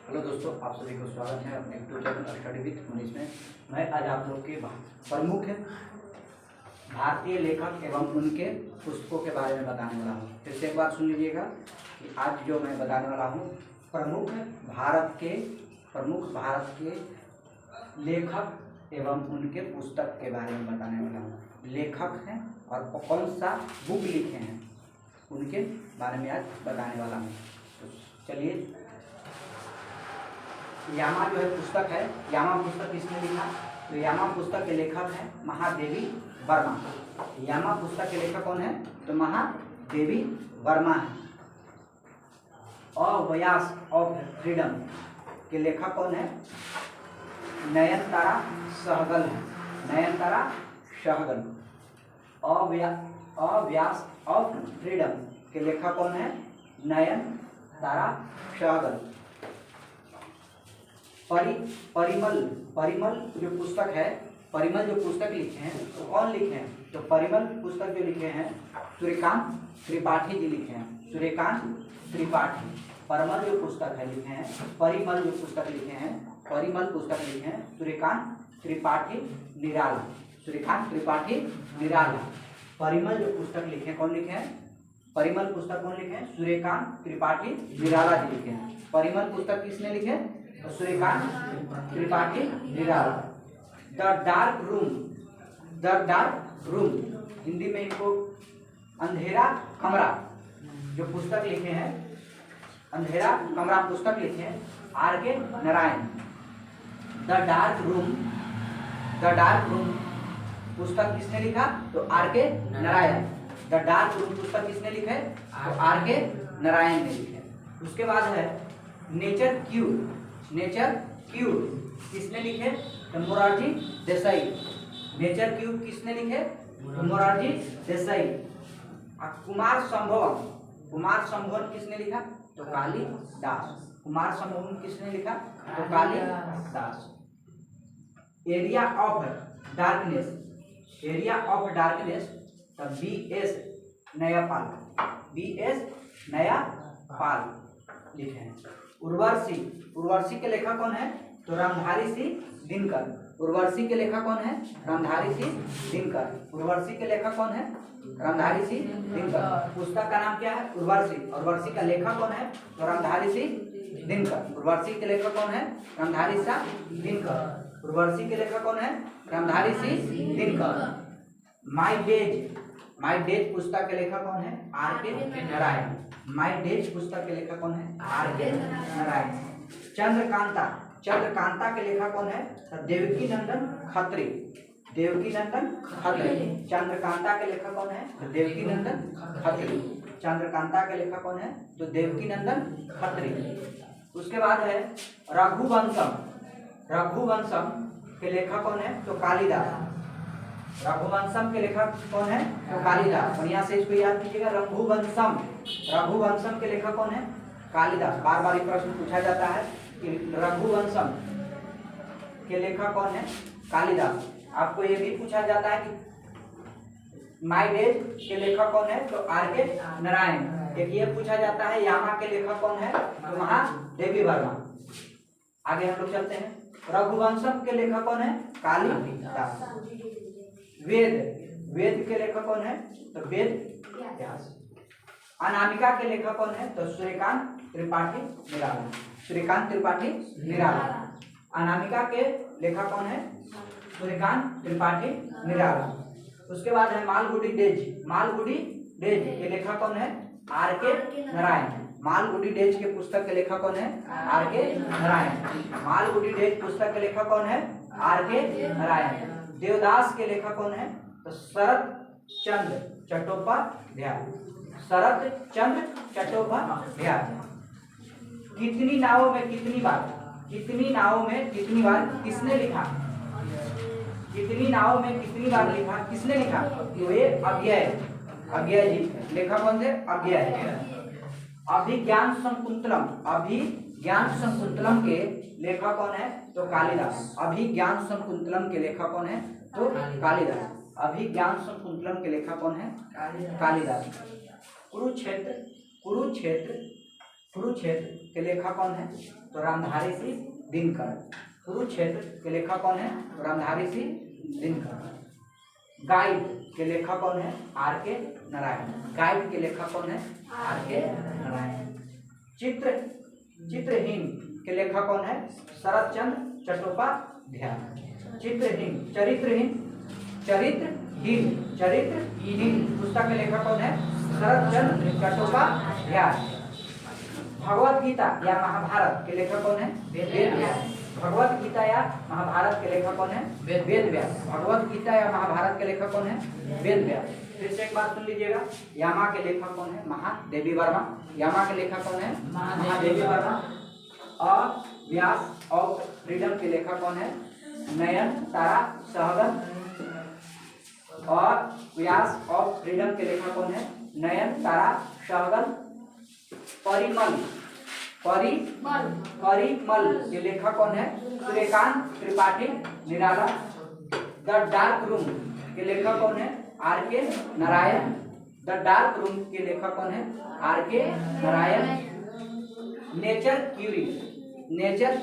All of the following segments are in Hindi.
हेलो दोस्तों, आप सभी को स्वागत है अपने YouTube channel study with Manish में। मैं आज आप लोग के प्रमुख भारतीय लेखक एवं उनके पुस्तकों के बारे में बताने वाला हूँ। फिर से एक बार सुन लीजिएगा कि आज जो मैं बताने वाला हूँ प्रमुख भारत के लेखक एवं उनके पुस्तक के बारे में बताने वाला हूँ। लेखक हैं और कौन सा बुक लिखे हैं उनके बारे में आज बताने वाला हूँ। तो चलिए, यामा जो है पुस्तक है, यामा पुस्तक किसने लिखा? तो यामा पुस्तक के लेखक हैं महादेवी वर्मा। यामा पुस्तक के लेखक कौन है? तो महादेवी वर्मा है। अ वॉयस ऑफ फ्रीडम के लेखक कौन है? नयनतारा सहगल है। Nayantara Sahgal. A voice of freedom के लेखक कौन है? नयनतारा सहगल। परिमल जो पुस्तक है, परिमल जो पुस्तक लिखे हैं तो कौन लिखे हैं? तो परिमल पुस्तक जो लिखे हैं सूर्यकांत त्रिपाठी जी लिखे हैं। सूर्यकांत त्रिपाठी परिमल जो पुस्तक है लिखे हैं, परिमल जो पुस्तक लिखे हैं, परिमल पुस्तक लिखे हैं सूर्यकांत त्रिपाठी निराला। सूर्यकांत त्रिपाठी निराला। परिमल जो पुस्तक लिखे हैं कौन लिखे हैं? परिमल पुस्तक कौन लिखे हैं? सूर्यकांत त्रिपाठी निराला जी लिखे हैं। परिमल पुस्तक किसने लिखे? Suryakant Tripathi Nirala. The dark room Hindi में इनको अंधेरा कमरा जो पुस्तक लिखे हैं, अंधेरा कमरा पुस्तक लिखे हैं R K. Narayan. The dark room पुस्तक किसने लिखा? तो R K. Narayan. The dark room पुस्तक किसने लिखे? तो आर.के. नारायण ने लिखे। उसके बाद है नेचर क्यूर किसने लिखे? तो मोरारजी देसाई। नेचर क्यूब किसने लिखे? मोरारजी देसाई। कुमार संभवम किसने लिखा? तो कालिदास। कुमार संभवम किसने लिखा? तो कालिदास। एरिया ऑफ डार्कनेस तो बी.एस. नयापाल लिखे हैं। उर्वशी के लेखक कौन है? तो रामधारी सिंह दिनकर। उर्वशी के लेखक कौन है? रामधारी सिंह दिनकर। उर्वशी के लेखक कौन है? रामधारी सिंह दिनकर। पुस्तक का नाम क्या है? उर्वशी। उर्वशी का लेखक कौन है? तो रामधारी सिंह दिनकर। उर्वशी के लेखक कौन है? रामधारी सिंह दिनकर। उर्वशी के लेखक कौन है? रामधारी सिंह दिनकर। माय डेज पुस्तक के लेखक कौन है? आर.के. नारायण। माय डेज पुस्तक के लेखक कौन है? आर.के. नारायण। चंद्रकांता के लेखक कौन है? देवकीनंदन खत्री। चंद्रकांता के लेखक कौन है? तो देवकीनंदन खत्री। चंद्रकांता के लेखक कौन है? तो देवकीनंदन खत्री। उसके बाद है रघुवंशम के लेखक कौन है? तो कालिदास। रघुवंशम के लेखक कौन है? तो कालिदास। बढ़िया से इसको याद कीजिएगा। रघुवंशम के लेखक कौन है? कालिदास। बार बार ये प्रश्न पूछा जाता है कि रघुवंशम के लेखक कौन है? कालिदास। आपको ये भी पूछा जाता है कि माय डेज के लेखक कौन है? तो आर.के. नारायण। एक ये पूछा जाता है यामा के लेखक कौन है? तो महादेवी वर्मा। आगे हम लोग चलते हैं। रघुवंशम के लेखक कौन है? कालिदास। वेद के लेखक कौन है? तो वेद व्यास। अनामिका के लेखक कौन है? तो सूर्यकांत त्रिपाठी निराला। सूर्यकांत त्रिपाठी निराला। अनामिका के लेखक कौन है? सूर्यकांत त्रिपाठी निराला। उसके बाद है मालगुडी डेज के लेखक कौन है? आर.के. नारायण। मालगुडी डेज के पुस्तक के लेखक कौन है? आर.के. नारायण। मालगुडी डेज पुस्तक के लेखक कौन है? आर.के. नारायण। देवदास के लेखक कौन है? तो शरत चंद्र चट्टोपाध्याय। कितनी नावों में कितनी बार किसने लिखा? कितनी नावों में कितनी बार लिखा? किसने लिखा? तो ये अज्ञेय जी। लेखक कौन थे? अज्ञेय। अभिज्ञान शकुंतलम के लेखक कौन है? तो कालिदास। अभिज्ञान शकुंतलम के लेखक कौन है? तो कालिदास। अभिज्ञान शकुंतलम के लेखक कौन है? कालिदास। कुरुक्षेत्र कुरुक्षेत्र कुरुक्षेत्र के लेखक कौन है? तो रामधारी सिंह दिनकर। कुरुक्षेत्र के लेखक कौन है? तो रामधारी सिंह दिनकर। गाइड के लेखक कौन है? आर के नारायण। गाइड के लेखक कौन है? आर के नारायण। चित्रहीन के लेखक कौन है? शरद चंद्र चट्टोपाध्याय। चित्रहीन चरित्रहीन पुस्तक के लेखक कौन है? शरद चंद्र चट्टोपाध्याय। भगवत गीता या महाभारत के लेखक कौन है? वेद व्यास। भगवत गीता या महाभारत के लेखक कौन है? वेद व्यास। भगवत गीता या महाभारत के लेखक कौन है? वेद व्यास। फिर से एक बात सुन लीजिएगा, यामा के लेखक कौन है? महादेवी वर्मा। यामा के लेखक कौन है? महादेवी वर्मा। और व्यास ऑफ फ्रीडम के लेखक कौन है? नयन तारा सहगल। और व्यास ऑफ फ्रीडम के लेखक कौन है? नयन तारा सहगल। परिमल के लेखक कौन है? Suryakant Tripathi Nirala. The dark room के लेखक कौन है? आर के नारायण। द डार्क रूम के लेखक कौन है? आर के नारायण। नेचर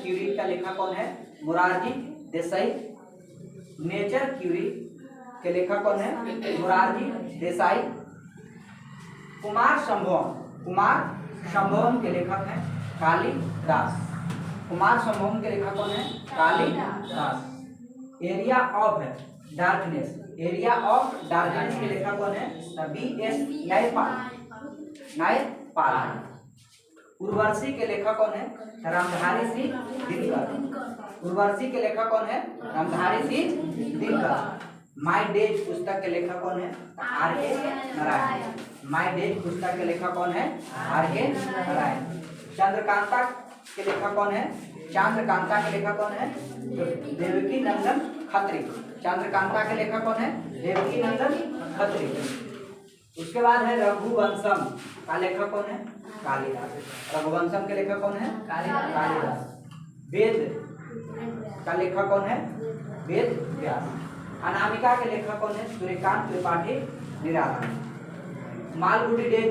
क्यूरी का लेखक कौन है? मोरारजी देसाई। नेचर क्यूरी के लेखक कौन है? मोरारजी देसाई। कुमार संभवम के लेखक हैं कालिदास। कुमार संभवम के लेखक कौन है? कालिदास। एरिया ऑफ डार्कनेस के लेखक कौन है? B.S. न्यायपाल। उर्वशी के लेखक कौन है? रामधारी सिंह दिनकर। उर्वशी के लेखक कौन है? रामधारी सिंह दिनकर। माय डेज पुस्तक के लेखक कौन है? आर के नारायण। माय डेज पुस्तक के लेखक कौन है? आर के नारायण। चंद्रकांता के लेखक कौन है? चंद्रकांता के लेखक कौन है? देवकी नंदन खत्री। चंद्रकांता के लेखक कौन है? देवकी नंदन खत्री। उसके बाद है रघुवंशम का लेखक कौन है? कालिदास। रघुवंशम के लेखक कौन है? कालिदास। वेद का लेखक कौन है? वेद व्यास। अनामिका के लेखक कौन है? सूर्यकांत त्रिपाठी निराला। मालगुडी डेज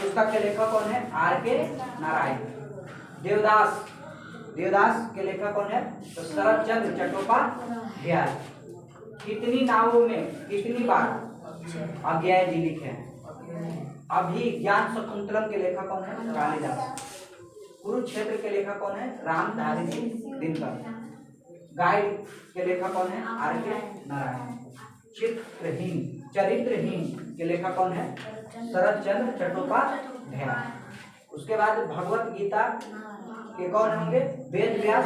पुस्तक के लेखक कौन है? आर के नारायण। देवदास के लेखक कौन है? तो शरद चंद्र चट्टोपाध्याय। कितनी नावों में कितनी बार अज्ञेय जी लिखे हैं? अभिज्ञान शकुंतलम के लेखक कौन है? कालिदास। कुरुक्षेत्र के लेखक कौन है? रामधारी सिंह दिनकर। गाइड के लेखक कौन है? आर के नारायण। चरित्रहीन के लेखक कौन है? शरद चंद्र चट्टोपाध्याय। उसके बाद भगवत गीता के कौन होंगे? वेद व्यास।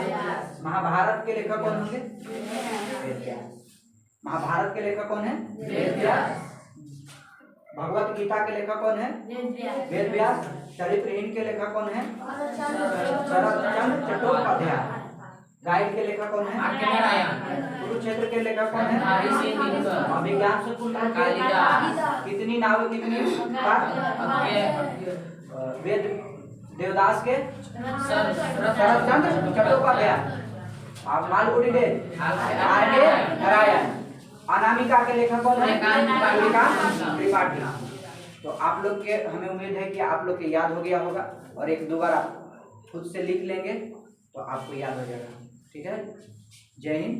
महाभारत के लेखक कौन होंगे? वेद व्यास। महाभारत के लेखक कौन है? वेद व्यास। भगवत गीता के लेखक कौन है? वेद व्यास। चरित्रहीन के लेखक कौन है? शरद चंद्र चट्टोपाध्याय। गाइड के लेखक कौन है? कुरुक्षेत्र के लेखक कौन है? अभिज्ञान शकुंतलम कालिदास। कितनी नावें कितनी बार? वेद देवदास के शरद चंद्र चट्टोपाध्याय। आप मालगुडी डेज आर के नारायण। अनामिका के लेखक कौन है? त्रिपाठी। तो आप लोग के हमें उम्मीद है कि आप लोग के याद हो गया होगा, और एक दो बार आप खुद से लिख लेंगे तो आपको याद हो जाएगा। ठीक है, जय हिंद।